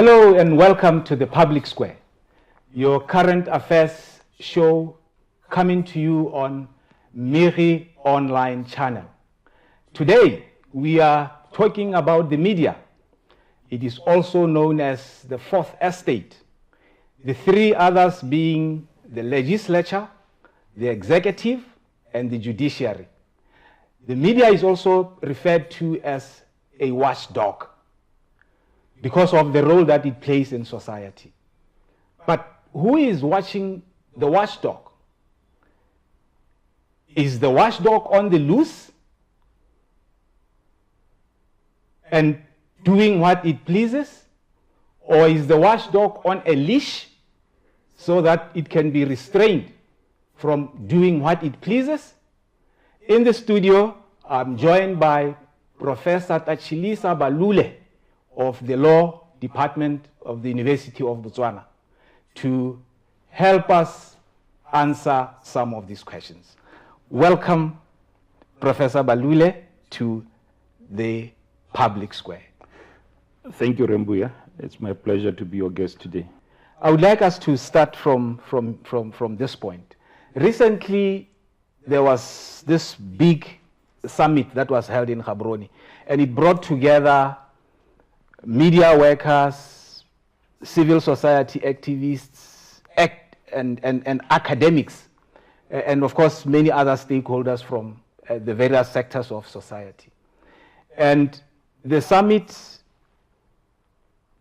Hello and welcome to the Public Square, your current affairs show coming to you on Miri online channel. Today we are talking about the media. It is also known as the fourth estate, the three others being the legislature, the executive, and the judiciary. The media is also referred to as a watchdog because of the role that it plays in society. But who is watching the watchdog? Is the watchdog on the loose and doing what it pleases? Or is the watchdog on a leash so that it can be restrained from doing what it pleases? In the studio, I'm joined by Professor Balule of the Law Department of the University of Botswana to help us answer some of these questions. Welcome, Professor Balule, to the Public Square. Thank you, Rembuya. It's my pleasure to be your guest today. I would like us to start from this point. Recently, there was this big summit that was held in Gaborone, and it brought together media workers, civil society activists, and academics, and of course many other stakeholders from the various sectors of society. And the summit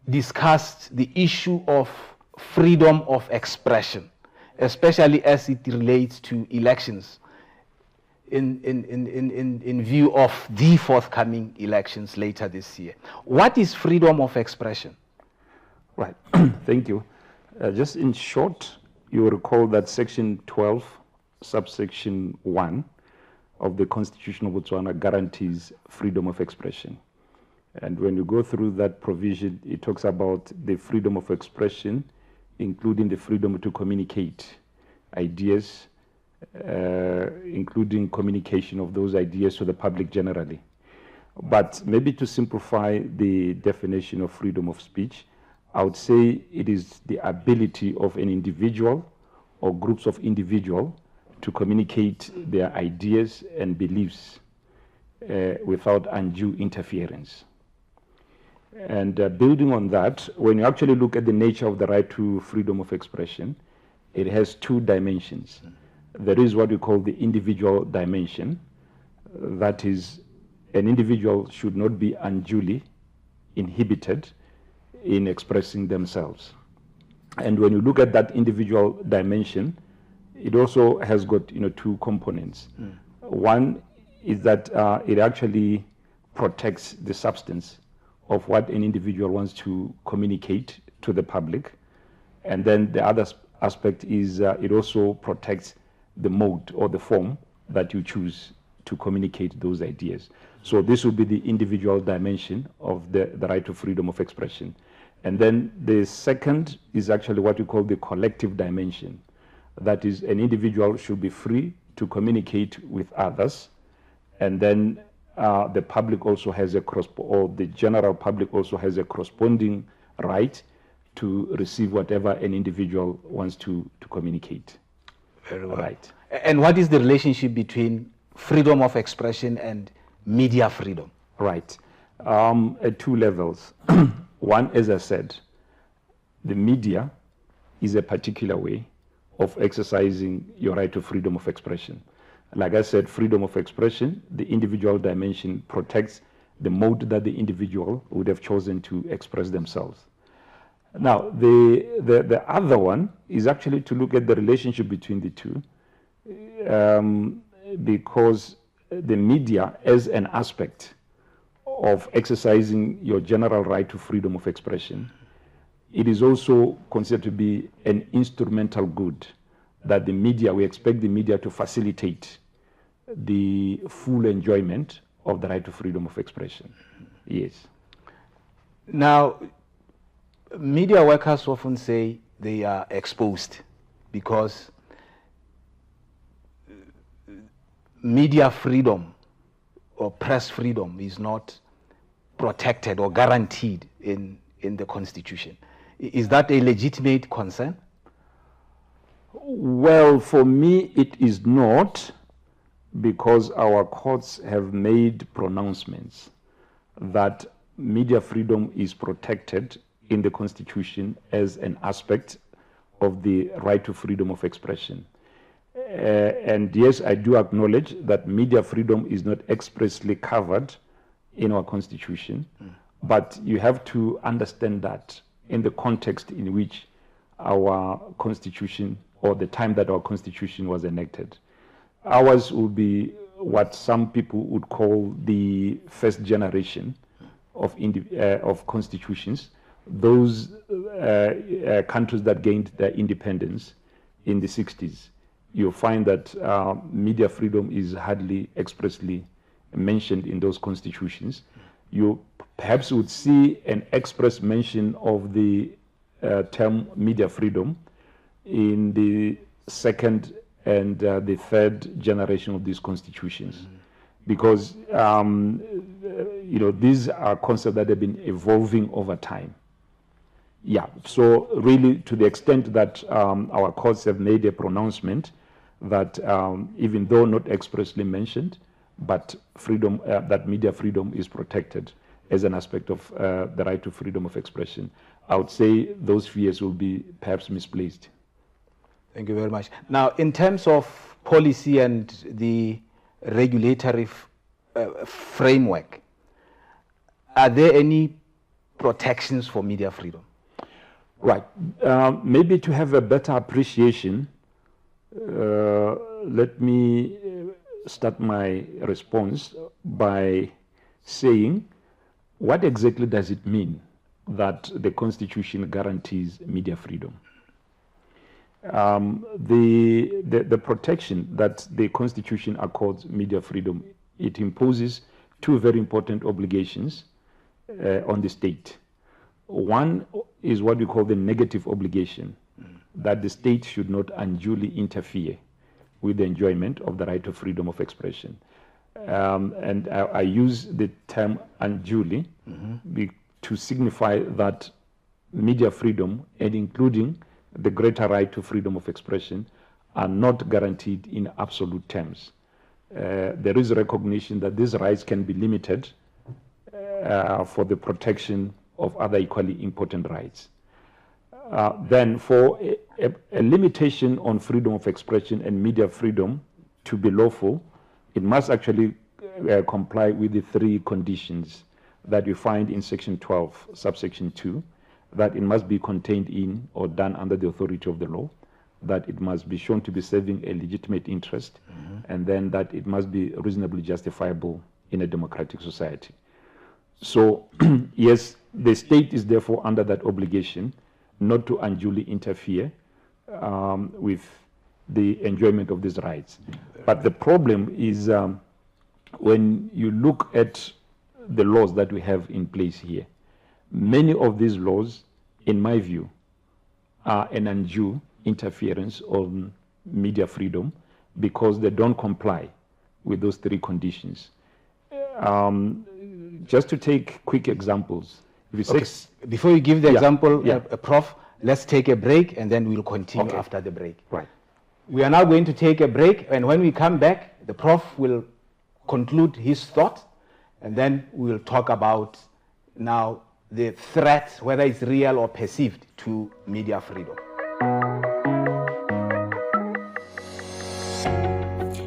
discussed the issue of freedom of expression, especially as it relates to elections in view of the forthcoming elections later this year. What is freedom of expression? Right, thank you. Just in short, you will recall that Section 12, subsection 1 of the Constitution of Botswana guarantees freedom of expression. And when you go through that provision, it talks about the freedom of expression, including the freedom to communicate ideas, including communication of those ideas to the public generally. But maybe to simplify the definition of freedom of speech, I would say it is the ability of an individual or groups of individuals to communicate their ideas and beliefs without undue interference. And building on that, when you actually look at the nature of the right to freedom of expression, it has two dimensions. There is what we call the individual dimension. That is, an individual should not be unduly inhibited in expressing themselves. And when you look at that individual dimension, it also has got two components. One is that it actually protects the substance of what an individual wants to communicate to the public. And then the other aspect is it also protects the mode or the form that you choose to communicate those ideas. So this would be the individual dimension of the right to freedom of expression. And then the second is actually what we call the collective dimension. That is, an individual should be free to communicate with others, and then the public also has the general public also has a corresponding right to receive whatever an individual wants to communicate. Very well. Right. And what is the relationship between freedom of expression and media freedom? Right. At two levels. One, as I said, the media is a particular way of exercising your right to freedom of expression. Like I said, freedom of expression, the individual dimension protects the mode that the individual would have chosen to express themselves. Now, the other one is actually to look at the relationship between the two, because the media as an aspect of exercising your general right to freedom of expression, it is also considered to be an instrumental good that the media, we expect the media to facilitate the full enjoyment of the right to freedom of expression. Yes. Now, media workers often say they are exposed because media freedom or press freedom is not protected or guaranteed in in the Constitution. Is that a legitimate concern? Well, for me, it is not, because our courts have made pronouncements that media freedom is protected in the Constitution as an aspect of the right to freedom of expression. And yes, I do acknowledge that media freedom is not expressly covered in our Constitution, but you have to understand that in the context in which our Constitution, or the time that our Constitution was enacted. Ours will be what some people would call the first generation of constitutions, those countries that gained their independence in the 60s. You'll find that media freedom is hardly expressly mentioned in those constitutions. You perhaps would see an express mention of the term media freedom in the second and the third generation of these constitutions, because these are concepts that have been evolving over time. Yeah, so really, to the extent that our courts have made a pronouncement that even though not expressly mentioned, but freedom, that media freedom is protected as an aspect of the right to freedom of expression, I would say those fears will be perhaps misplaced. Thank you very much. Now, in terms of policy and the regulatory framework, are there any protections for media freedom? Right. Maybe to have a better appreciation, let me start my response by saying, what exactly does it mean that the Constitution guarantees media freedom? The protection that the Constitution accords media freedom, it imposes two very important obligations on the state. One is what we call the negative obligation, that the state should not unduly interfere with the enjoyment of the right to freedom of expression. And I use the term unduly to signify that media freedom, and including the greater right to freedom of expression, are not guaranteed in absolute terms. There is recognition that these rights can be limited for the protection of other equally important rights. Then for a limitation on freedom of expression and media freedom to be lawful, it must actually comply with the three conditions that you find in section 12, subsection 2, that it must be contained in or done under the authority of the law, that it must be shown to be serving a legitimate interest, and then that it must be reasonably justifiable in a democratic society. So, yes, the state is therefore under that obligation not to unduly interfere with the enjoyment of these rights. But the problem is when you look at the laws that we have in place here, many of these laws, in my view, are an undue interference on media freedom because they don't comply with those three conditions. Just to take quick examples. If you Before you give the example, Prof, let's take a break and then we'll continue after the break. Right. We are now going to take a break, and when we come back, the Prof will conclude his thought, and then we'll talk about now the threat, whether it's real or perceived, to media freedom.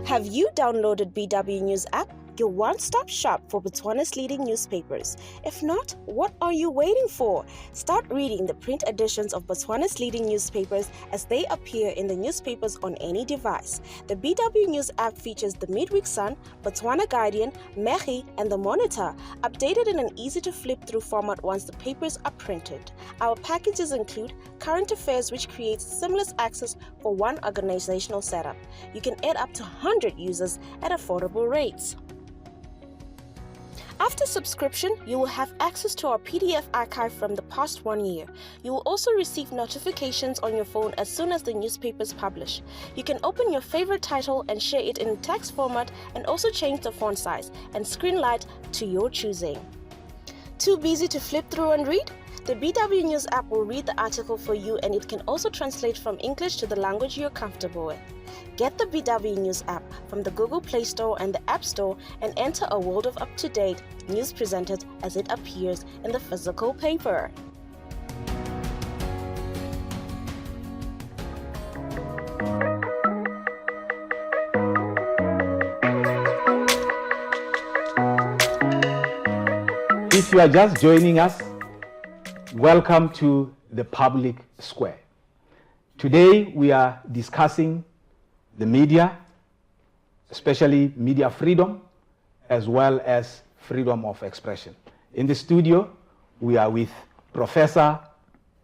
Have you downloaded BW News app? Your one-stop shop for Botswana's leading newspapers. If not, what are you waiting for? Start reading the print editions of Botswana's leading newspapers as they appear in the newspapers on any device. The BW News app features the Midweek Sun, Botswana Guardian, Mechi, and the Monitor, updated in an easy-to-flip-through format once the papers are printed. Our packages include current affairs, which creates seamless access for one organizational setup. You can add up to 100 users at affordable rates. After subscription, you will have access to our PDF archive from the past 1 year. You will also receive notifications on your phone as soon as the newspapers publish. You can open your favorite title and share it in text format, and also change the font size and screen light to your choosing. Too busy to flip through and read? The BW News app will read the article for you, and it can also translate from English to the language you're comfortable with. Get the BW News app from the Google Play Store and the App Store and enter a world of up-to-date news presented as it appears in the physical paper. If you are just joining us, welcome to the public square. Today we are discussing the media, especially media freedom, as well as freedom of expression. In the studio, we are with Professor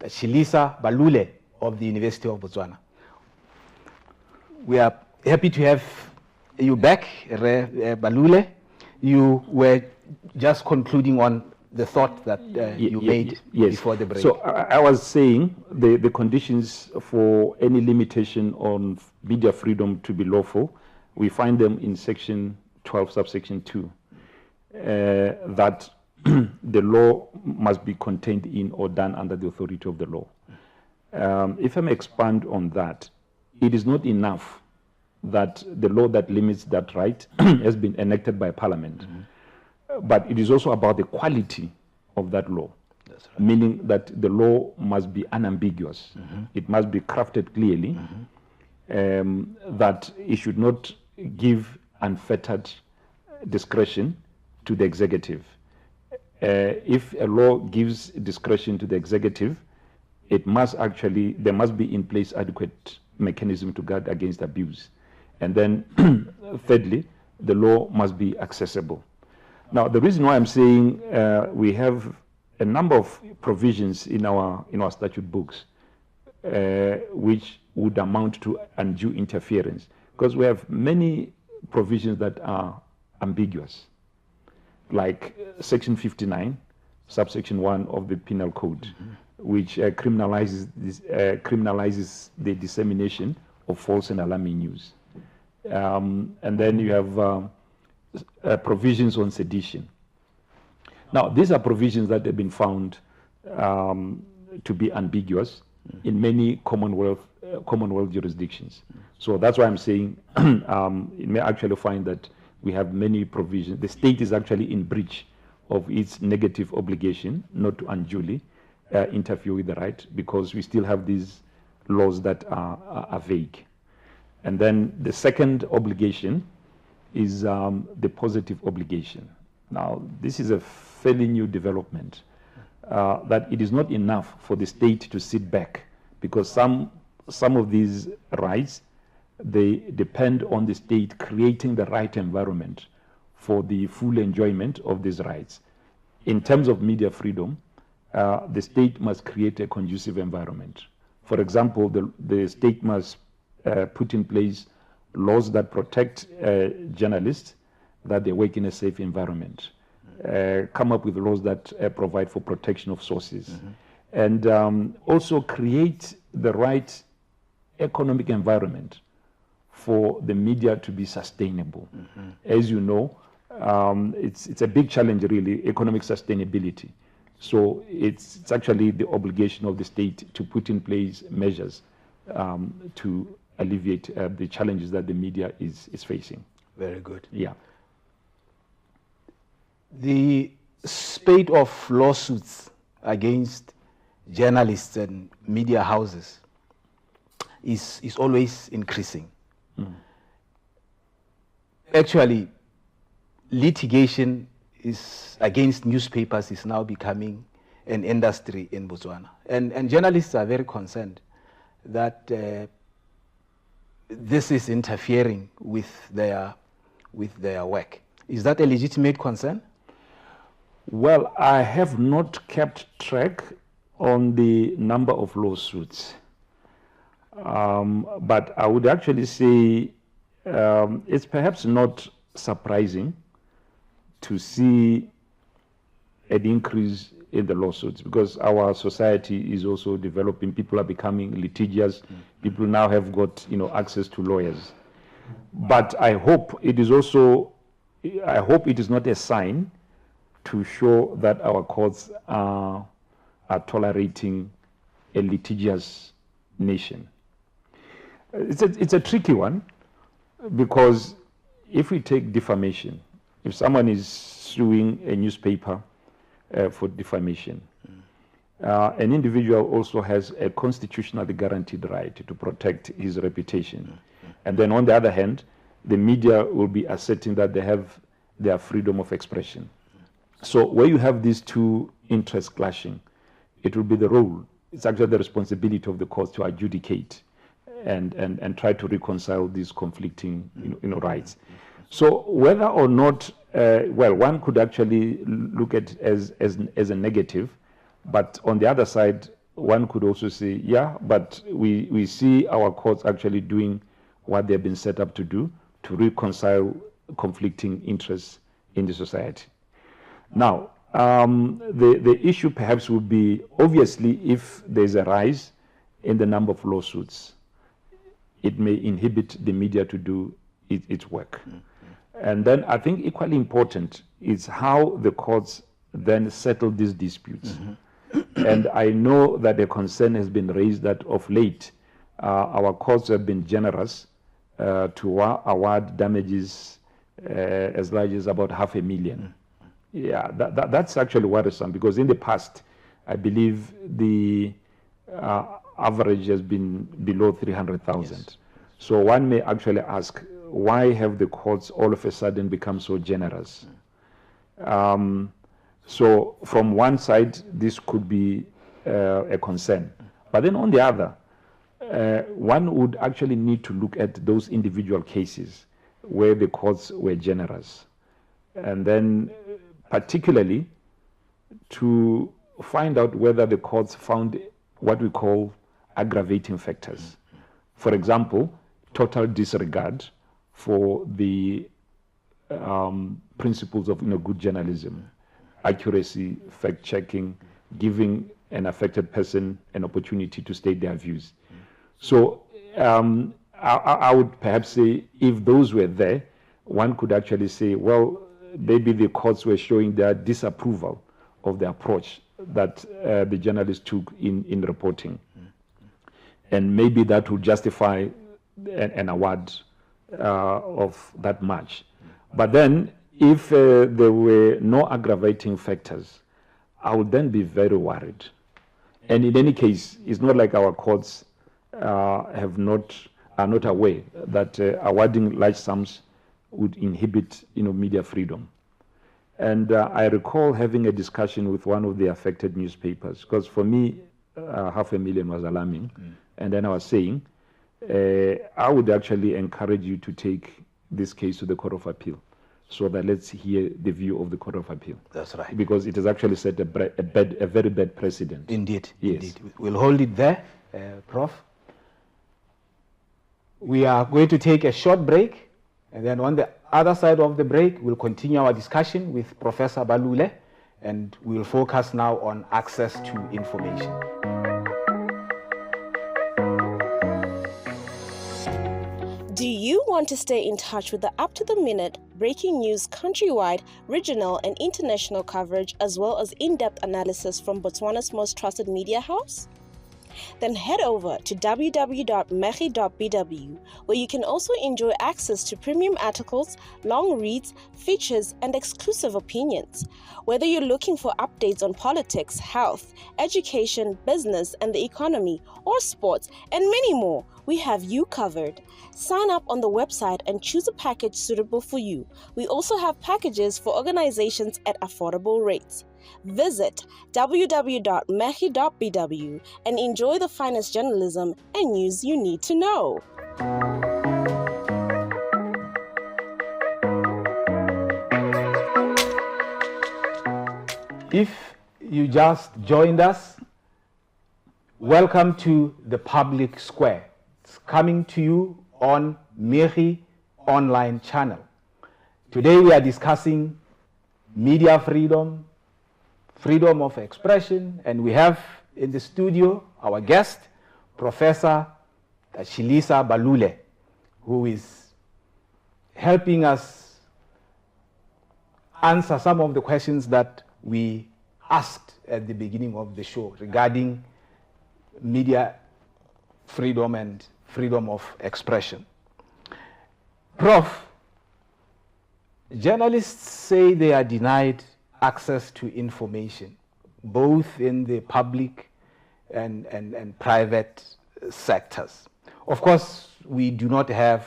Balule of the University of Botswana. We are happy to have you back, Balule. You were just concluding on the thought that you made before the break. So I was saying the conditions for any limitation on media freedom to be lawful, we find them in section 12, subsection 2, that the law must be contained in or done under the authority of the law. If I may expand on that, it is not enough that the law that limits that right has been enacted by Parliament. But it is also about the quality of that law. That's right. Meaning that the law must be unambiguous. It must be crafted clearly, that it should not give unfettered discretion to the executive. If a law gives discretion to the executive, there must be in place adequate mechanism to guard against abuse. And then thirdly, the law must be accessible. Now, the reason why I'm saying we have a number of provisions in our statute books which would amount to undue interference, because we have many provisions that are ambiguous, like Section 59, subsection 1 of the Penal Code, which criminalizes the dissemination of false and alarming news. And then you have provisions on sedition. Now, these are provisions that have been found to be ambiguous in many Commonwealth jurisdictions. So that's why I'm saying you may actually find that we have many provisions. The state is actually in breach of its negative obligation not to unduly interfere with the right, because we still have these laws that are vague. And then the second obligation is the positive obligation. Now, this is a fairly new development, that it is not enough for the state to sit back, because some of these rights, they depend on the state creating the right environment for the full enjoyment of these rights. In terms of media freedom, the state must create a conducive environment. For example, the state must put in place laws that protect journalists, that they work in a safe environment, come up with laws that provide for protection of sources, and also create the right economic environment for the media to be sustainable. As you know, it's a big challenge, really, economic sustainability. So it's actually the obligation of the state to put in place measures to alleviate the challenges that the media is facing. Very good. Yeah. The spate of lawsuits against journalists and media houses is always increasing. Actually, litigation against newspapers is now becoming an industry in Botswana. And journalists are very concerned that this is interfering with their work. Is that a legitimate concern? Well, I have not kept track on the number of lawsuits. But I would actually say it's perhaps not surprising to see an increase in the lawsuits, because our society is also developing. People are becoming litigious. People now have got access to lawyers. But I hope it is not a sign to show that our courts are are tolerating a litigious nation? It's a tricky one, because if we take defamation, if someone is suing a newspaper for defamation, an individual also has a constitutionally guaranteed right to protect his reputation. And then on the other hand, the media will be asserting that they have their freedom of expression. So where you have these two interests clashing, it will be the role, it's actually the responsibility of the courts to adjudicate and try to reconcile these conflicting rights. So whether or not, well, one could actually look at it as a negative, but on the other side, one could also say, yeah, but we see our courts actually doing what they've been set up to do, to reconcile conflicting interests in the society. Now, the issue perhaps would be, obviously, if there's a rise in the number of lawsuits, it may inhibit the media to do its work. And then I think equally important is how the courts then settle these disputes. And I know that a concern has been raised that of late, our courts have been generous to award damages as large as about $500,000. Yeah, that's actually worrisome, because in the past, I believe the average has been below 300,000. Yes. So one may actually ask, why have the courts all of a sudden become so generous? So from one side, this could be a concern. But then on the other, one would actually need to look at those individual cases where the courts were generous. And then particularly to find out whether the courts found what we call aggravating factors. For example, total disregard for the principles of good journalism, accuracy, fact-checking, giving an affected person an opportunity to state their views. So I would perhaps say, if those were there, one could actually say, well, maybe the courts were showing their disapproval of the approach that the journalists took in reporting. And maybe that would justify an award of that much. But then, if there were no aggravating factors, I would then be very worried. And in any case, it's not like our courts are not aware that awarding large sums would inhibit media freedom. And I recall having a discussion with one of the affected newspapers, because for me, $500,000 was alarming. And then I was saying, I would actually encourage you to take this case to the Court of Appeal, so that let's hear the view of the Court of Appeal. That's right. Because it has actually set a very bad precedent. Indeed. Yes. Indeed. We'll hold it there, Prof. We are going to take a short break, and then on the other side of the break, we'll continue our discussion with Professor Balule, and we'll focus now on access to information. Do you want to stay in touch with the up-to-the-minute breaking news, countrywide, regional and international coverage, as well as in-depth analysis from Botswana's most trusted media house? Then head over to www.megi.bw, where you can also enjoy access to premium articles, long reads, features, and exclusive opinions. Whether you're looking for updates on politics, health, education, business, and the economy, or sports, and many more, we have you covered. Sign up on the website and choose a package suitable for you. We also have packages for organizations at affordable rates. Visit www.megi.bw and enjoy the finest journalism and news you need to know. If you just joined us, welcome to the Public Square. It's coming to you on Megi online channel. Today we are discussing media freedom, freedom of expression, and we have in the studio our guest, Professor Shilisa Balule, who is helping us answer some of the questions that we asked at the beginning of the show regarding media freedom and freedom of expression. Prof, journalists say they are denied access to information, both in the public and private sectors. Of course, we do not have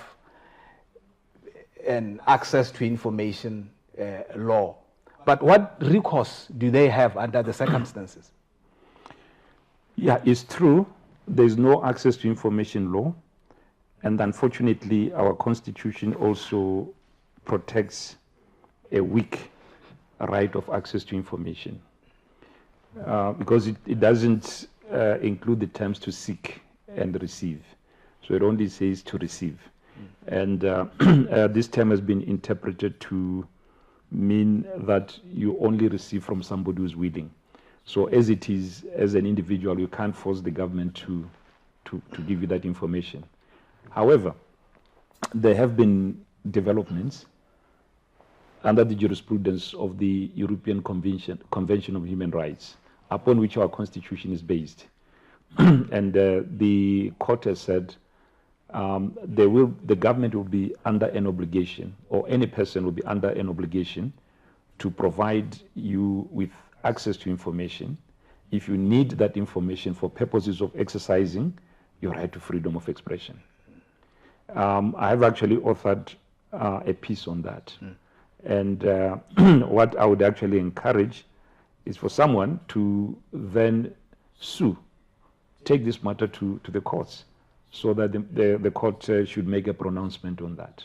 an access to information law. But what recourse do they have under the circumstances? Yeah, it's true. There's no access to information law. And unfortunately, our constitution also protects a weak right of access to information because it doesn't include the terms to seek and receive. So it only says to receive. And this term has been interpreted to mean that you only receive from somebody who's willing. So as it is, as an individual, you can't force the government to give you that information. However, there have been developments under the jurisprudence of the European Convention of Human Rights, upon which our constitution is based. And the court has said the government will be under an obligation, or any person will be under an obligation to provide you with access to information if you need that information for purposes of exercising your right to freedom of expression. I have actually authored a piece on that. And what I would actually encourage is for someone to then sue, take this matter to the courts, so that the court should make a pronouncement on that,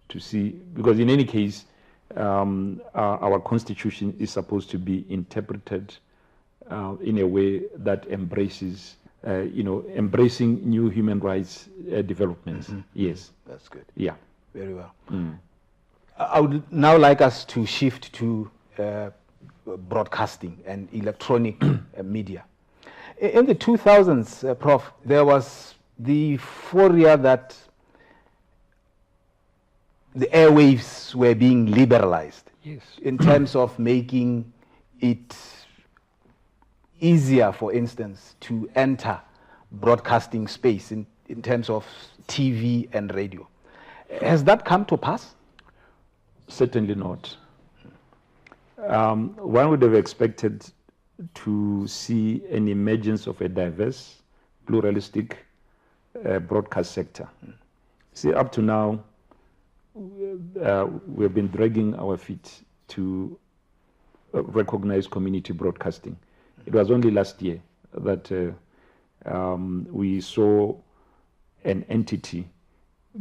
to see, because in any case, our constitution is supposed to be interpreted in a way that embraces, embracing new human rights developments. Yes. That's good. Yeah. Very well. I would now like us to shift to broadcasting and electronic media. In the 2000s, Prof, there was the euphoria that the airwaves were being liberalized. Yes. In terms of making it easier, for instance, to enter broadcasting space in terms of TV and radio. Has that come to pass? Certainly not. One would have expected to see an emergence of a diverse, pluralistic broadcast sector. See, up to now, we've been dragging our feet to recognize community broadcasting. It was only last year that we saw an entity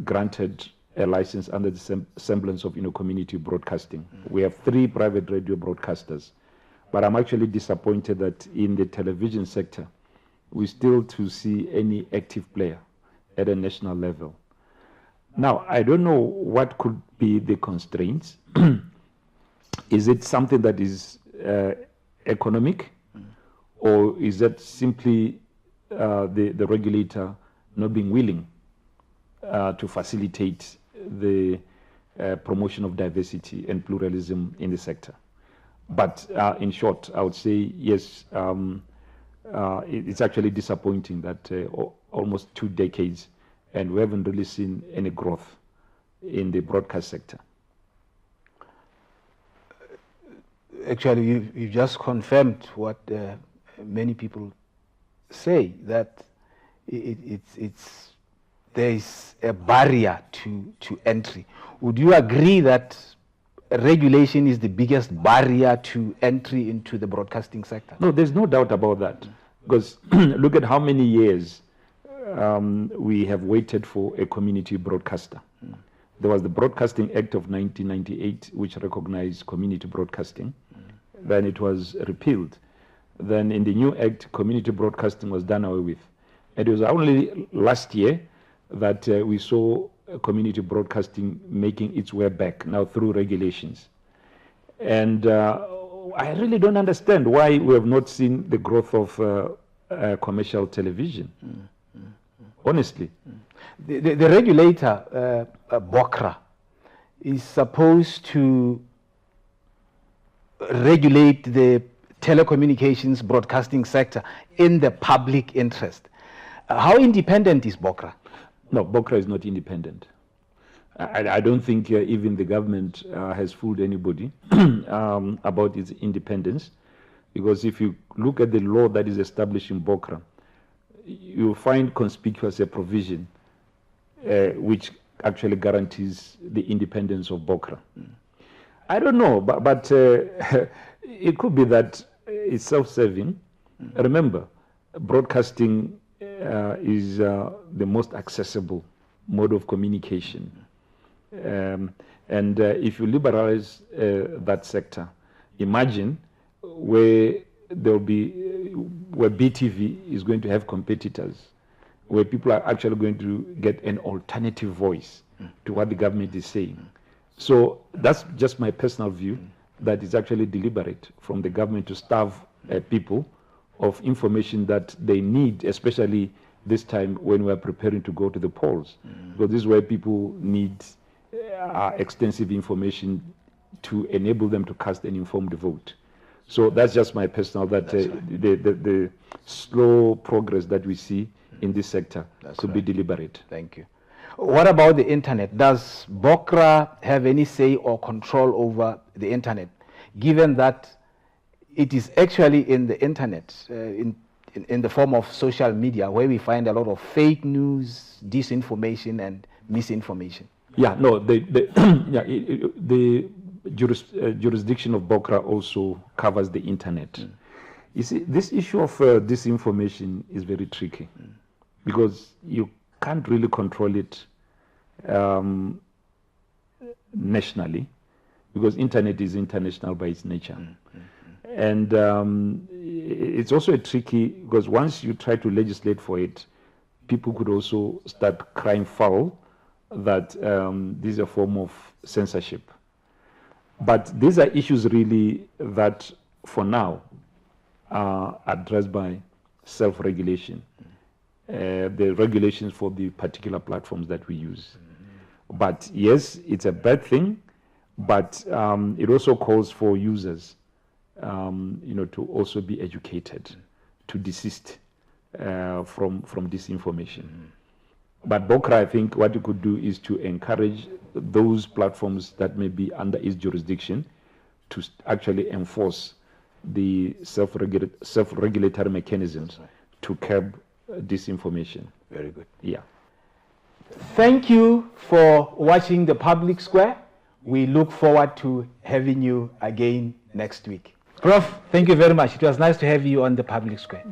granted a license under the semblance of community broadcasting. We have 3 private radio broadcasters, but I'm actually disappointed that in the television sector, we still to see any active player at a national level. Now, I don't know what could be the constraints. Is it something that is economic, or is that simply the regulator not being willing to facilitate the promotion of diversity and pluralism in the sector? But in short, I would say yes, it's actually disappointing that almost 2 decades and we haven't really seen any growth in the broadcast sector. Actually, you just confirmed what many people say, that there is a barrier to entry. Would you agree that regulation is the biggest barrier to entry into the broadcasting sector? No, there's no doubt about that. Because look at how many years we have waited for a community broadcaster. There was the Broadcasting Act of 1998, which recognized community broadcasting. Then it was repealed. Then in the new act, community broadcasting was done away with. It was only last year that we saw community broadcasting making its way back now through regulations. And I really don't understand why we have not seen the growth of commercial television. Honestly. The regulator, BOCRA, is supposed to regulate the telecommunications broadcasting sector in the public interest. How independent is BOCRA? No, BOCRA is not independent. I don't think even the government has fooled anybody about its independence, because if you look at the law that is establishing BOCRA, you find conspicuous a provision which actually guarantees the independence of BOCRA. I don't know, but it could be that it's self-serving. Remember, broadcasting is the most accessible mode of communication. And if you liberalize that sector, imagine where there'll be, where BTV is going to have competitors, where people are actually going to get an alternative voice to what the government is saying. So that's just my personal view, that is actually deliberate from the government to starve people of information that they need, especially this time when we are preparing to go to the polls. Because this is where people need extensive information to enable them to cast an informed vote. So that's just my personal, that the slow progress that we see in this sector could be deliberate. Thank you. What about the internet? Does BOCRA have any say or control over the internet, given that it is actually in the internet, in the form of social media, where we find a lot of fake news, disinformation, and misinformation? Yeah, no, the jurisdiction of BOCRA also covers the internet. You see, this issue of disinformation is very tricky, because you can't really control it nationally, because internet is international by its nature. And it's also tricky, because once you try to legislate for it, people could also start crying foul that this is a form of censorship. But these are issues really that, for now, are addressed by self-regulation, the regulations for the particular platforms that we use. But yes, it's a bad thing, but it also calls for users to also be educated, to desist from disinformation. But BOCRA, I think what you could do is to encourage those platforms that may be under its jurisdiction to actually enforce the self-regulatory mechanisms to curb disinformation. Very good. Yeah. Thank you for watching The Public Square. We look forward to having you again next week. Prof, thank you very much. It was nice to have you on The Public Square.